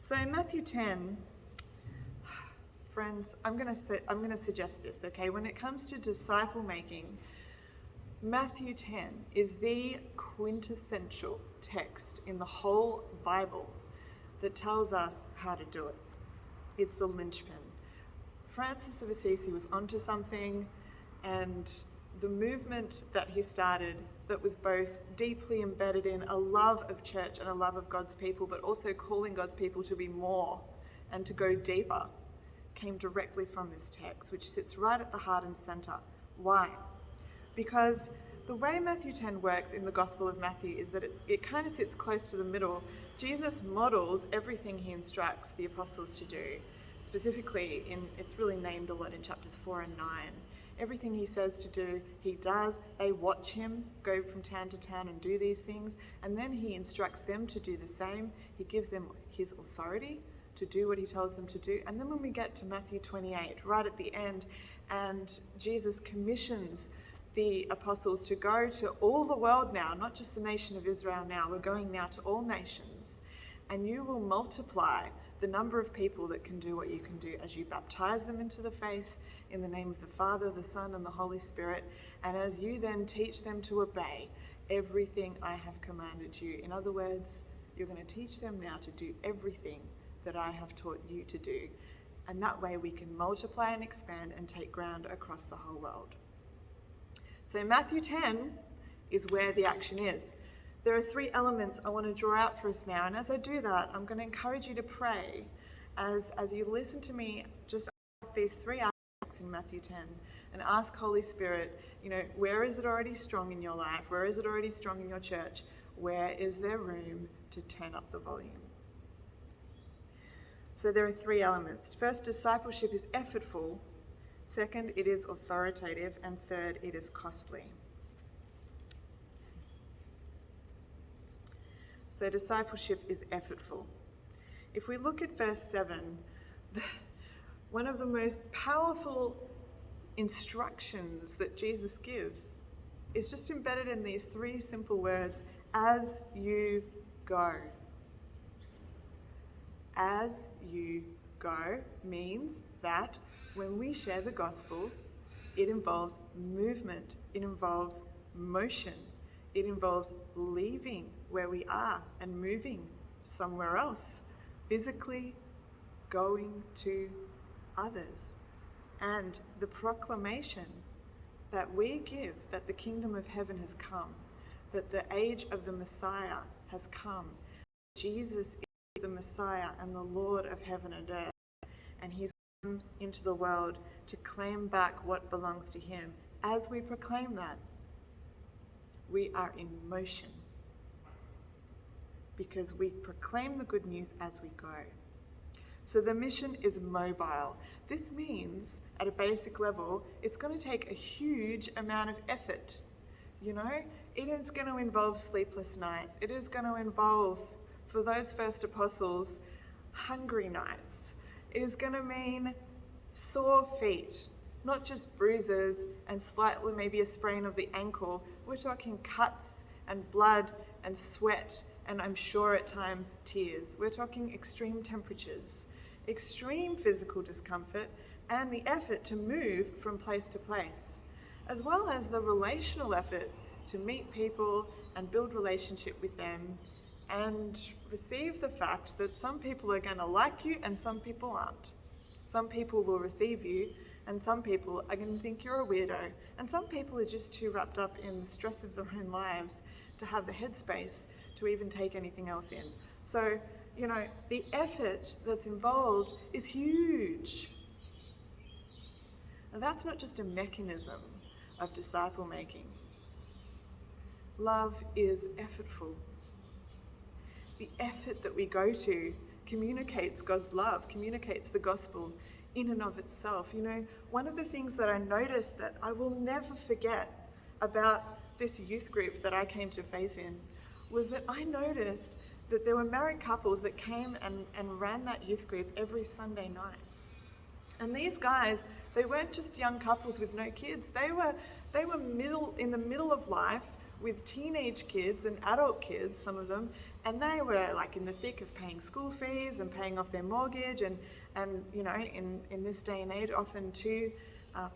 So in Matthew 10, friends, I'm going to suggest this, okay? When it comes to disciple making, Matthew 10 is the quintessential text in the whole Bible that tells us how to do it. It's the linchpin. Francis of Assisi was onto something, and the movement that he started that was both deeply embedded in a love of church and a love of God's people, but also calling God's people to be more and to go deeper, came directly from this text, which sits right at the heart and center. Why? Because the way Matthew 10 works in the Gospel of Matthew is that it kind of sits close to the middle. Jesus models everything he instructs the apostles to do. Specifically, it's really named a lot in chapters 4 and 9. Everything he says to do, he does. They watch him go from town to town and do these things, and then he instructs them to do the same. He gives them his authority to do what he tells them to do. And then when we get to Matthew 28, right at the end, and Jesus commissions the apostles to go to all the world now, not just the nation of Israel now, we're going now to all nations, and you will multiply the number of people that can do what you can do as you baptize them into the faith in the name of the Father, the Son, and the Holy Spirit, and as you then teach them to obey everything I have commanded you. In other words, you're going to teach them now to do everything that I have taught you to do. And that way we can multiply and expand and take ground across the whole world. So Matthew 10 is where the action is. There are three elements I want to draw out for us now. And as I do that, I'm going to encourage you to pray as you listen to me just these three aspects in Matthew 10 and ask Holy Spirit, where is it already strong in your life? Where is it already strong in your church? Where is there room to turn up the volume? So there are three elements. First, discipleship is effortful. Second, it is authoritative. And third, it is costly. So discipleship is effortful. If we look at verse 7, one of the most powerful instructions that Jesus gives is just embedded in these three simple words: as you go. As you go means that when we share the gospel, it involves movement, it involves motion, it involves leaving where we are and moving somewhere else, physically going to others. And the proclamation that we give that the kingdom of heaven has come, that the age of the Messiah has come. Jesus is the Messiah and the Lord of heaven and earth, and he's come into the world to claim back what belongs to him. As we proclaim that, we are in motion because we proclaim the good news as we go. So the mission is mobile. This means, at a basic level, it's going to take a huge amount of effort. It is going to involve sleepless nights. It is going to involve, for those first apostles, hungry nights. It is going to mean sore feet, not just bruises and slightly maybe a sprain of the ankle. We're talking cuts and blood and sweat, and I'm sure at times tears. We're talking extreme temperatures, extreme physical discomfort, and the effort to move from place to place, as well as the relational effort to meet people and build relationship with them and receive the fact that some people are going to like you and some people aren't. Some people will receive you and some people are going to think you're a weirdo, and some people are just too wrapped up in the stress of their own lives to have the headspace to even take anything else in. So, the effort that's involved is huge. And that's not just a mechanism of disciple making. Love is effortful. The effort that we go to communicates God's love, communicates the gospel in and of itself. One of the things that I noticed that I will never forget about this youth group that I came to faith in was that I noticed that there were married couples that came and ran that youth group every Sunday night. And these guys, they weren't just young couples with no kids. They were in the middle of life with teenage kids and adult kids, some of them, And they were like in the thick of paying school fees and paying off their mortgage, and you know, in this day and age, often two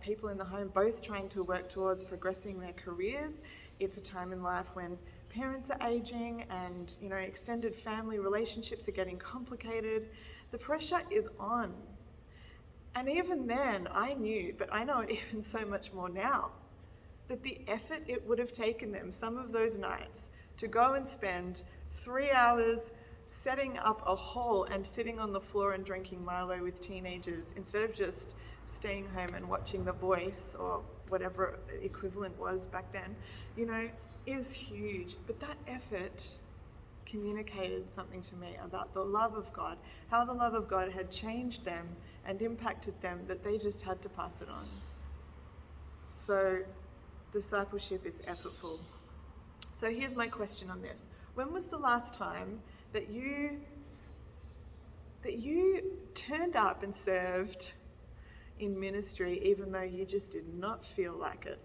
people in the home both trying to work towards progressing their careers. It's a time in life when parents are aging and, you know, extended family relationships are getting complicated. The pressure is on. And even then, I knew, but I know it even so much more now, that the effort it would have taken them some of those nights to go and spend 3 hours setting up a hall and sitting on the floor and drinking Milo with teenagers instead of just staying home and watching The Voice or whatever equivalent was back then, you know, is huge. But that effort communicated something to me about the love of God, how the love of God had changed them and impacted them, that they just had to pass it on. So discipleship is effortful. So here's my question on this. When was the last time that you turned up and served in ministry even though you just did not feel like it?